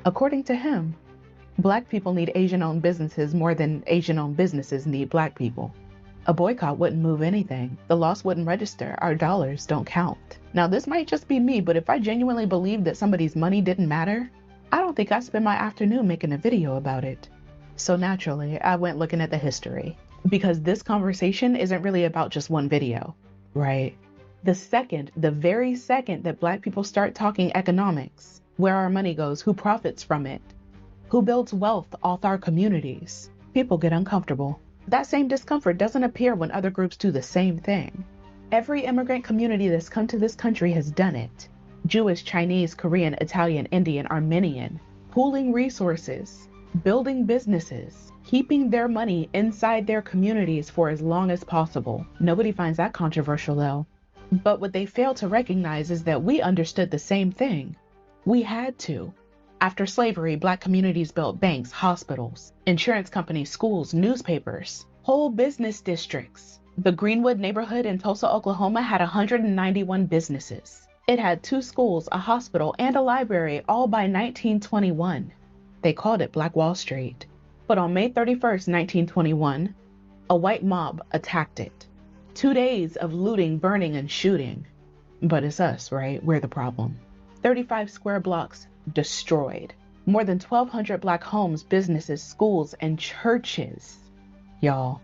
According to him, Black people need Asian-owned businesses more than Asian-owned businesses need Black people. A boycott wouldn't move anything. The loss wouldn't register. Our dollars don't count. Now, this might just be me, but if I genuinely believed that somebody's money didn't matter, I don't think I'd spend my afternoon making a video about it. So naturally, I went looking at the history. Because this conversation isn't really about just one video, right? The very second that Black people start talking economics, where our money goes, who profits from it, who builds wealth off our communities, people get uncomfortable. That same discomfort doesn't appear when other groups do the same thing. Every immigrant community that's come to this country has done it. Jewish, Chinese, Korean, Italian, Indian, Armenian, pooling resources, building businesses, keeping their money inside their communities for as long as possible. Nobody finds that controversial though. But what they fail to recognize is that we understood the same thing. We had to. After slavery, Black communities built banks, hospitals, insurance companies, schools, newspapers, whole business districts. The Greenwood neighborhood in Tulsa, Oklahoma had 191 businesses. It had 2 schools, a hospital, and a library, all by 1921. They called it Black Wall Street. But on May 31st, 1921, a white mob attacked it. 2 days of looting, burning, and shooting. But it's us, right? We're the problem. 35 square blocks destroyed. More than 1,200 Black homes, businesses, schools, and churches, y'all,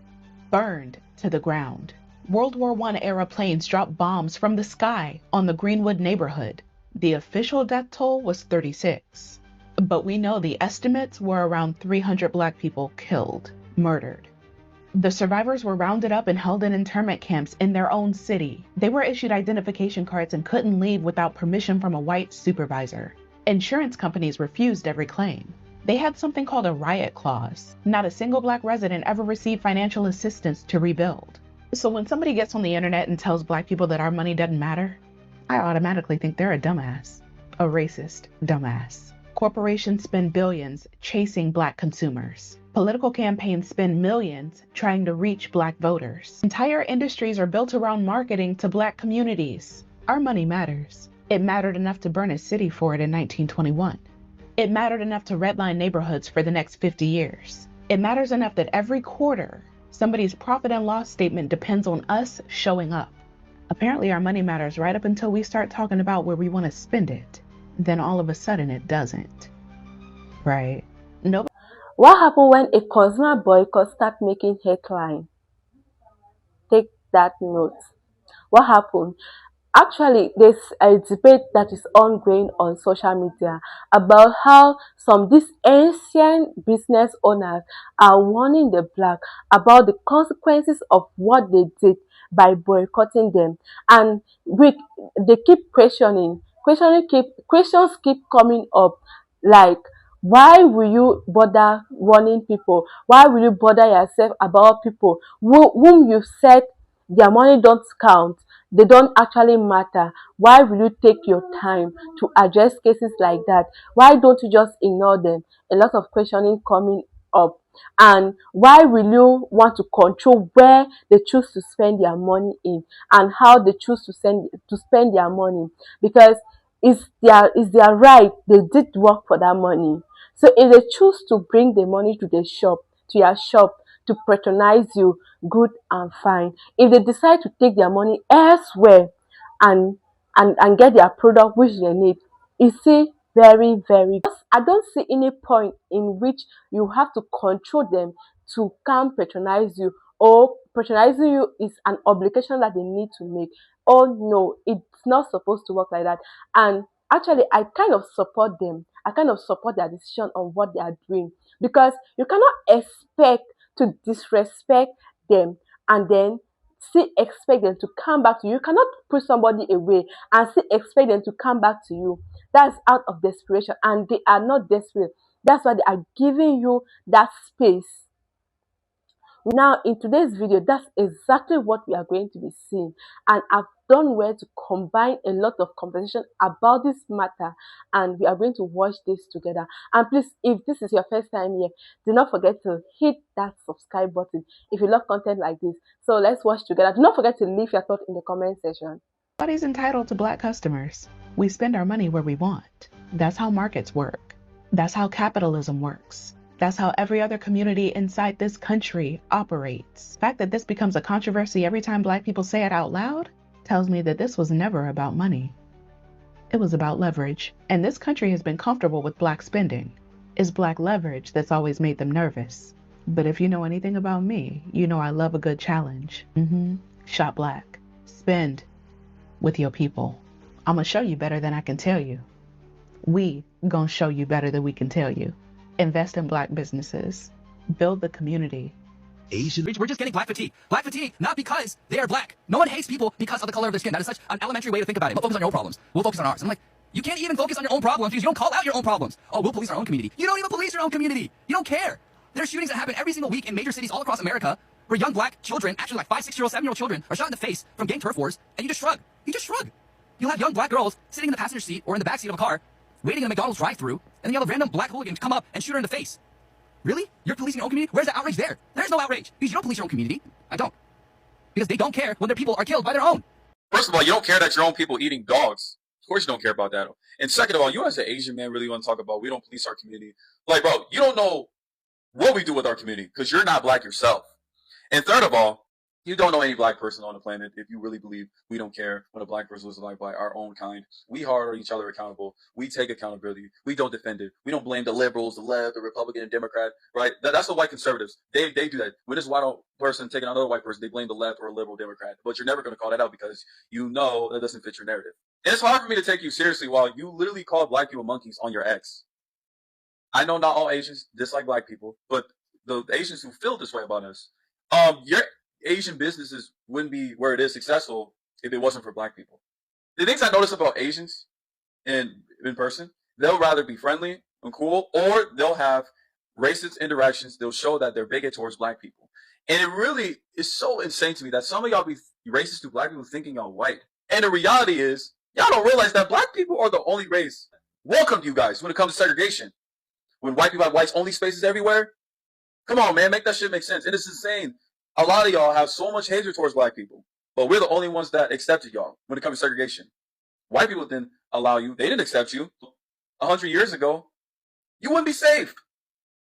burned to the ground. World War I era planes dropped bombs from the sky on the Greenwood neighborhood. The official death toll was 36. But we know the estimates were around 300 Black people killed, murdered. The survivors were rounded up and held in internment camps in their own city. They were issued identification cards and couldn't leave without permission from a white supervisor. Insurance companies refused every claim. They had something called a riot clause. Not a single Black resident ever received financial assistance to rebuild. So when somebody gets on the internet and tells Black people that our money doesn't matter, I automatically think they're a dumbass. A racist dumbass. Corporations spend billions chasing Black consumers. Political campaigns spend millions trying to reach Black voters. Entire industries are built around marketing to Black communities. Our money matters. It mattered enough to burn a city for it in 1921. It mattered enough to redline neighborhoods for the next 50 years. It matters enough that every quarter, somebody's profit and loss statement depends on us showing up. Apparently our money matters right up until we start talking about where we want to spend it. Then all of a sudden it doesn't. Right? Nobody. What happened when a consumer boycott start making headline? Take that note. What happened? Actually, there's a debate that is ongoing on social media about how some these ancient business owners are warning the Black about the consequences of what they did by boycotting them, and they keep questions keep coming up, like, why will you bother warning people? Why will you bother yourself about people whom you said their money don't count? They don't actually matter. Why will you take your time to address cases like that? Why don't you just ignore them? A lot of questioning coming up. And why will you want to control where they choose to spend their money in and how they choose to spend their money? Because it's their right. They did work for that money. So if they choose to bring the money to your shop, to patronize you, good and fine. If they decide to take their money elsewhere and get their product which they need, it's still very, very. I don't see any point in which you have to control them to come patronize you, or patronizing you is an obligation that they need to make. Oh no, it's not supposed to work like that. And actually, I kind of support them. I kind of support their decision on what they are doing, because you cannot expect to disrespect them and then still expect them to come back to you. You cannot push somebody away and still expect them to come back to you. That's out of desperation, and they are not desperate. That's why they are giving you that space. Now, in today's video, that's exactly what we are going to be seeing, and I've done well to combine a lot of conversation about this matter, and we are going to watch this together. And please, if this is your first time here, do not forget to hit that subscribe button if you love content like this. So let's watch together. Do not forget to leave your thoughts in the comment section. Nobody's entitled to Black customers. We spend our money where we want. That's how markets work. That's how capitalism works. That's how every other community inside this country operates. The fact that this becomes a controversy every time Black people say it out loud tells me that this was never about money. It was about leverage. And this country has been comfortable with Black spending. It's Black leverage that's always made them nervous. But if you know anything about me, you know I love a good challenge. Shop Black. Spend with your people. I'm gonna show you better than I can tell you. We gonna show you better than we can tell you. Invest in Black businesses. Build the community. We're just getting Black fatigue. Black fatigue, not because they are Black. No one hates people because of the color of their skin. That is such an elementary way to think about it. We'll focus on your own problems. We'll focus on ours. I'm like, you can't even focus on your own problems because you don't call out your own problems. Oh, we'll police our own community. You don't even police your own community. You don't care. There are shootings that happen every single week in major cities all across America where young Black children, actually like 5, 6-year-old, 7-year-old children, are shot in the face from gang turf wars, and you just shrug. You just shrug. You'll have young Black girls sitting in the passenger seat or in the back seat of a car, waiting in a McDonald's drive-thru, and then you'll have a random Black hooligan come up and shoot her in the face. Really? You're policing your own community? Where's the outrage there? There's no outrage. Because you don't police your own community. I don't. Because they don't care when their people are killed by their own. First of all, you don't care that your own people eating dogs. Of course you don't care about that. And second of all, you as an Asian man really want to talk about we don't police our community. Like, bro, you don't know what we do with our community because you're not Black yourself. And third of all, you don't know any Black person on the planet if you really believe we don't care when a Black person was like by our own kind. We hold each other accountable. We take accountability. We don't defend it. We don't blame the liberals, the left, the Republican, and Democrat, right? That's the white conservatives. They do that. When this white person taking another white person, they blame the left or a liberal Democrat. But you're never going to call that out because you know that doesn't fit your narrative. And it's hard for me to take you seriously while you literally call Black people monkeys on your ex. I know not all Asians dislike Black people, but the Asians who feel this way about us, your Asian businesses wouldn't be where it is successful if it wasn't for Black people. The things I notice about Asians in person, they'll rather be friendly and cool, or they'll have racist interactions. They'll show that they're bigoted towards Black people. And it really is so insane to me that some of y'all be racist to Black people thinking y'all white. And the reality is, y'all don't realize that Black people are the only race welcome you guys when it comes to segregation. When white people have whites only spaces everywhere, come on, man, make that shit make sense. And it's insane. A lot of y'all have so much hatred towards Black people, but we're the only ones that accepted y'all when it comes to segregation. White people didn't allow you. They didn't accept you. 100 years ago, you wouldn't be safe.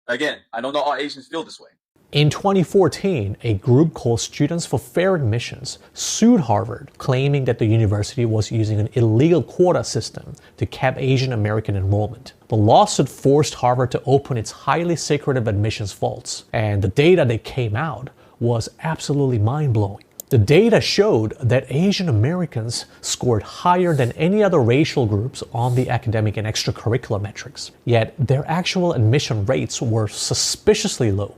Again, I don't know all Asians feel this way. In 2014, a group called Students for Fair Admissions sued Harvard, claiming that the university was using an illegal quota system to cap Asian American enrollment. The lawsuit forced Harvard to open its highly secretive admissions vaults, and the data that came out was absolutely mind-blowing. The data showed that Asian Americans scored higher than any other racial groups on the academic and extracurricular metrics, yet their actual admission rates were suspiciously low.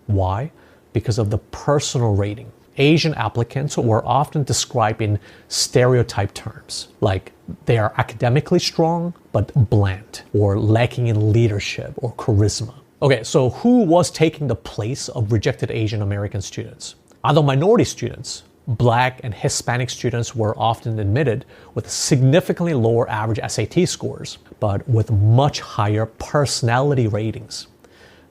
Why? Because of the personal rating. Asian applicants were often described in stereotype terms, like they are academically strong but bland, or lacking in leadership or charisma. Okay, so who was taking the place of rejected Asian American students? Other minority students, Black and Hispanic students were often admitted with significantly lower average SAT scores, but with much higher personality ratings.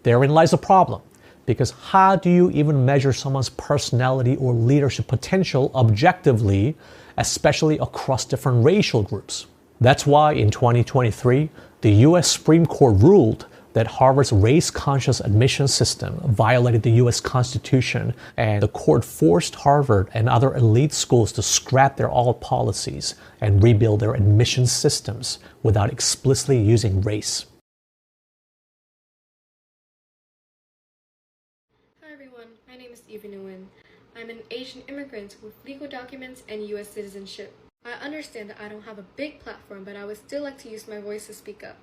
Therein lies a problem, because how do you even measure someone's personality or leadership potential objectively, especially across different racial groups? That's why in 2023, the US Supreme Court ruled that Harvard's race-conscious admission system violated the US Constitution, and the court forced Harvard and other elite schools to scrap their alt policies and rebuild their admission systems without explicitly using race. Hi everyone, my name is Eva Nguyen. I'm an Asian immigrant with legal documents and US citizenship. I understand that I don't have a big platform, but I would still like to use my voice to speak up.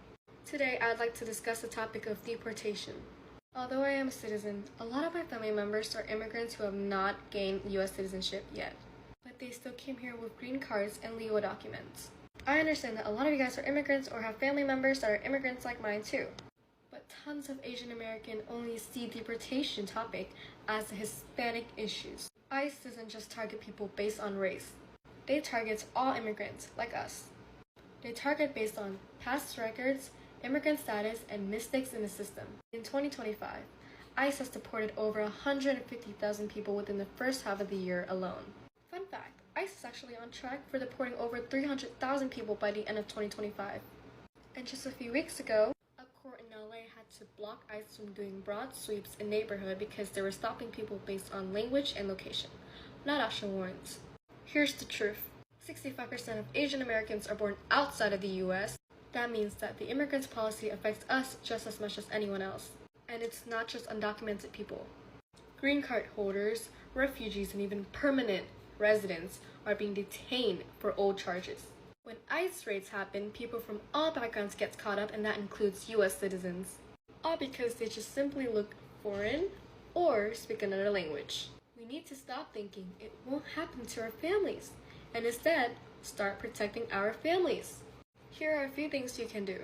Today, I'd like to discuss the topic of deportation. Although I am a citizen, a lot of my family members are immigrants who have not gained US citizenship yet, but they still came here with green cards and legal documents. I understand that a lot of you guys are immigrants or have family members that are immigrants like mine too, but tons of Asian American only see deportation topic as the Hispanic issues. ICE doesn't just target people based on race. They target all immigrants like us. They target based on past records, immigrant status, and mistakes in the system. In 2025, ICE has deported over 150,000 people within the first half of the year alone. Fun fact, ICE is actually on track for deporting over 300,000 people by the end of 2025. And just a few weeks ago, a court in LA had to block ICE from doing broad sweeps in neighborhood because they were stopping people based on language and location, not actual warrants. Here's the truth. 65% of Asian Americans are born outside of the US. That means that the immigrants policy affects us just as much as anyone else. And it's not just undocumented people. Green card holders, refugees, and even permanent residents are being detained for old charges. When ICE raids happen, people from all backgrounds get caught up, and that includes US citizens. All because they just simply look foreign or speak another language. We need to stop thinking it won't happen to our families, and instead start protecting our families. Here are a few things you can do.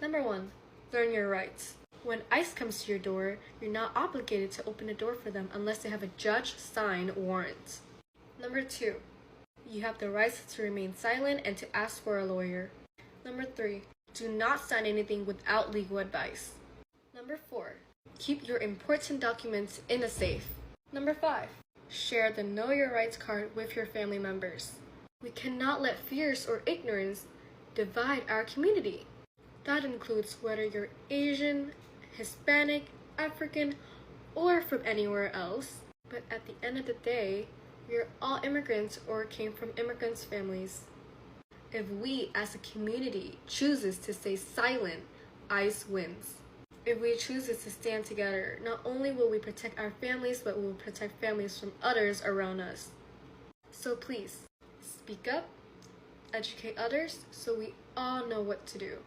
Number 1, learn your rights. When ICE comes to your door, you're not obligated to open the door for them unless they have a judge-signed warrant. Number 2, you have the right to remain silent and to ask for a lawyer. Number 3, do not sign anything without legal advice. Number 4, keep your important documents in a safe. Number 5, share the Know Your Rights card with your family members. We cannot let fears or ignorance divide our community. That includes whether you're Asian, Hispanic, African, or from anywhere else. But at the end of the day, we're all immigrants or came from immigrants' families. If we as a community chooses to stay silent, ICE wins. If we choose to stand together, not only will we protect our families, but we will protect families from others around us. So please, speak up, educate others, so we all know what to do.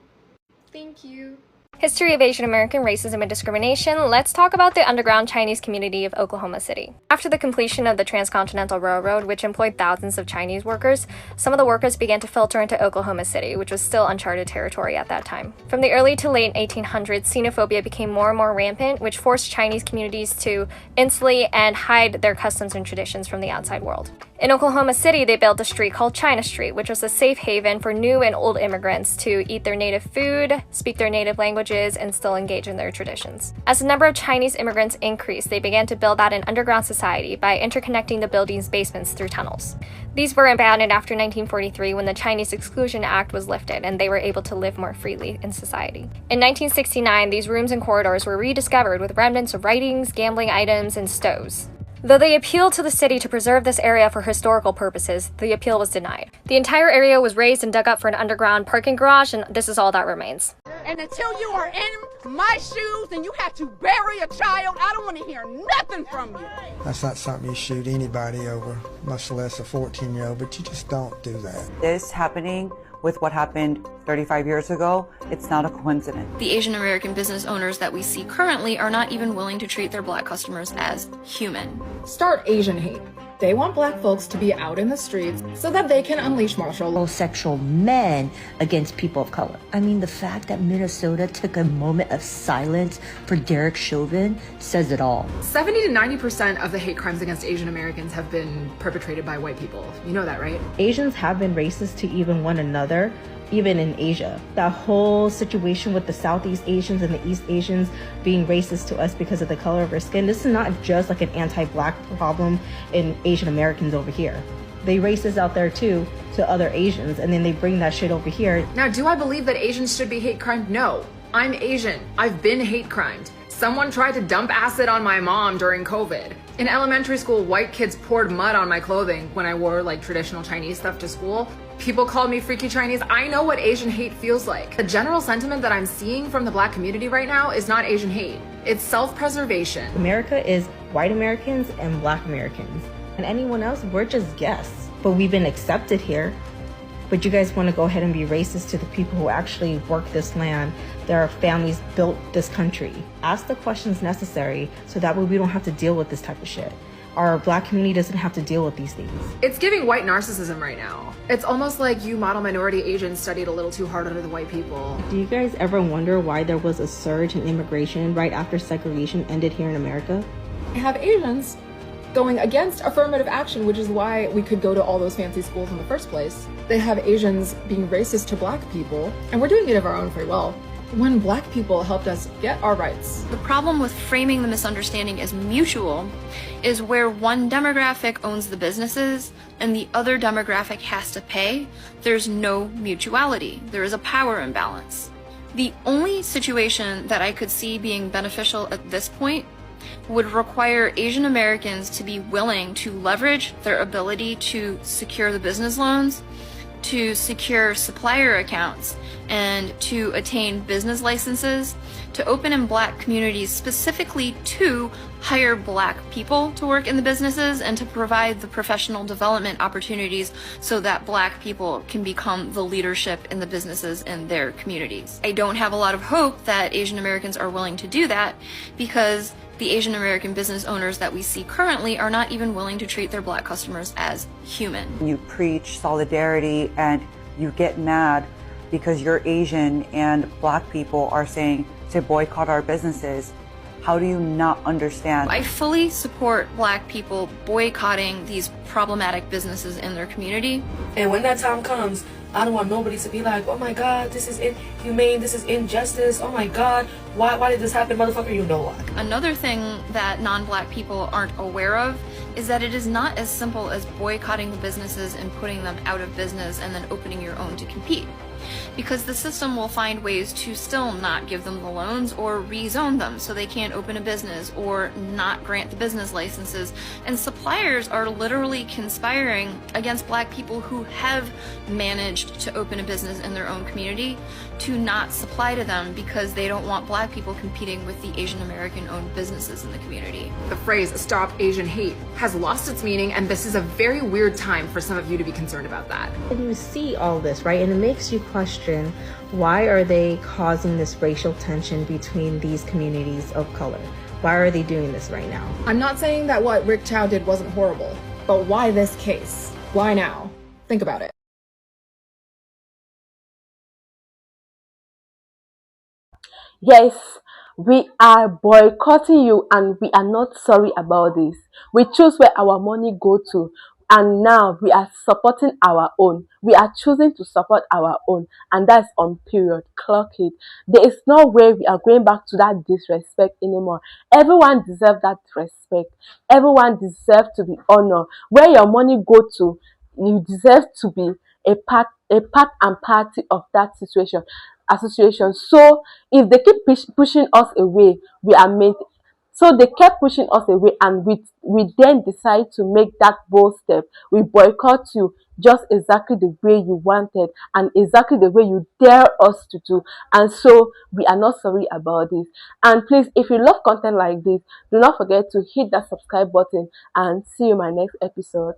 Thank you. History of Asian American racism and discrimination, let's talk about the underground Chinese community of Oklahoma City. After the completion of the Transcontinental Railroad, which employed thousands of Chinese workers, some of the workers began to filter into Oklahoma City, which was still uncharted territory at that time. From the early to late 1800s, xenophobia became more and more rampant, which forced Chinese communities to insulate and hide their customs and traditions from the outside world. In Oklahoma City, they built a street called China Street, which was a safe haven for new and old immigrants to eat their native food, speak their native languages, and still engage in their traditions. As the number of Chinese immigrants increased, they began to build out an underground society by interconnecting the building's basements through tunnels. These were abandoned after 1943 when the Chinese Exclusion Act was lifted and they were able to live more freely in society. In 1969, these rooms and corridors were rediscovered with remnants of writings, gambling items, and stoves. Though they appealed to the city to preserve this area for historical purposes, the appeal was denied. The entire area was razed and dug up for an underground parking garage, and this is all that remains. And until you are in my shoes and you have to bury a child, I don't want to hear nothing from you. That's not something you shoot anybody over, much less a 14-year-old, but you just don't do that. This happening with what happened 35 years ago, it's not a coincidence. The Asian American business owners that we see currently are not even willing to treat their black customers as human. Start Asian hate. They want black folks to be out in the streets so that they can unleash martial law. Homosexual men against people of color. I mean, the fact that Minnesota took a moment of silence for Derek Chauvin says it all. 70 to 90% of the hate crimes against Asian Americans have been perpetrated by white people. You know that, right? Asians have been racist to even one another, even in Asia. That whole situation with the Southeast Asians and the East Asians being racist to us because of the color of our skin, this is not just like an anti-black problem in Asian Americans over here. They racist out there too to other Asians, and then they bring that shit over here. Now, do I believe that Asians should be hate crimed? No. I'm Asian. I've been hate crimed. Someone tried to dump acid on my mom during COVID. In elementary school, white kids poured mud on my clothing when I wore like traditional Chinese stuff to school. People called me freaky Chinese. I know what Asian hate feels like. The general sentiment that I'm seeing from the black community right now is not Asian hate. It's self-preservation. America is white Americans and black Americans. And anyone else, we're just guests. But we've been accepted here. But you guys want to go ahead and be racist to the people who actually work this land. Their families built this country. Ask the questions necessary so that way we don't have to deal with this type of shit. Our black community doesn't have to deal with these things. It's giving white narcissism right now. It's almost like you model minority Asians studied a little too hard under the white people. Do you guys ever wonder why there was a surge in immigration right after segregation ended here in America? I have Asians going against affirmative action, which is why we could go to all those fancy schools in the first place. They have Asians being racist to black people, and we're doing it of our own free will. When black people helped us get our rights. The problem with framing the misunderstanding as mutual is where one demographic owns the businesses and the other demographic has to pay. There's no mutuality. There is a power imbalance. The only situation that I could see being beneficial at this point would require Asian Americans to be willing to leverage their ability to secure the business loans, to secure supplier accounts, and to attain business licenses, to open in Black communities specifically to hire Black people to work in the businesses and to provide the professional development opportunities so that Black people can become the leadership in the businesses in their communities. I don't have a lot of hope that Asian Americans are willing to do that because the Asian American business owners that we see currently are not even willing to treat their Black customers as human. You preach solidarity and you get mad because you're Asian and Black people are saying to boycott our businesses. How do you not understand? I fully support Black people boycotting these problematic businesses in their community. And when that time comes, I don't want nobody to be like, oh my God, this is inhumane, this is injustice, oh my God, why did this happen, motherfucker, you know why. Another thing that non-Black people aren't aware of is that it is not as simple as boycotting the businesses and putting them out of business and then opening your own to compete. Because the system will find ways to still not give them the loans or rezone them so they can't open a business or not grant the business licenses. And suppliers are literally conspiring against Black people who have managed to open a business in their own community to not supply to them because they don't want Black people competing with the Asian American owned businesses in the community. The phrase "Stop Asian Hate" has lost its meaning, and this is a very weird time for some of you to be concerned about that. And you see all this, right? And it makes you question, why are they causing this racial tension between these communities of color? Why are they doing this right now? I'm not saying that what Rick Chow did wasn't horrible, but why this case? Why now? Think about it. Yes, we are boycotting you and we are not sorry about this. We choose where our money go to, and now we are supporting our own. We are choosing to support our own, and that's on period. Clock it. There is no way we are going back to that disrespect anymore. Everyone deserves that respect. Everyone deserves to be honored. Where your money go to, you deserve to be a part and party of that situation. Association. So if they keep pushing us away, we are made. So they kept pushing us away, and we then decide to make that bold step. We boycott you just exactly the way you wanted and exactly the way you dare us to do. And so we are not sorry about this. And please, if you love content like this, do not forget to hit that subscribe button, and see you in my next episode.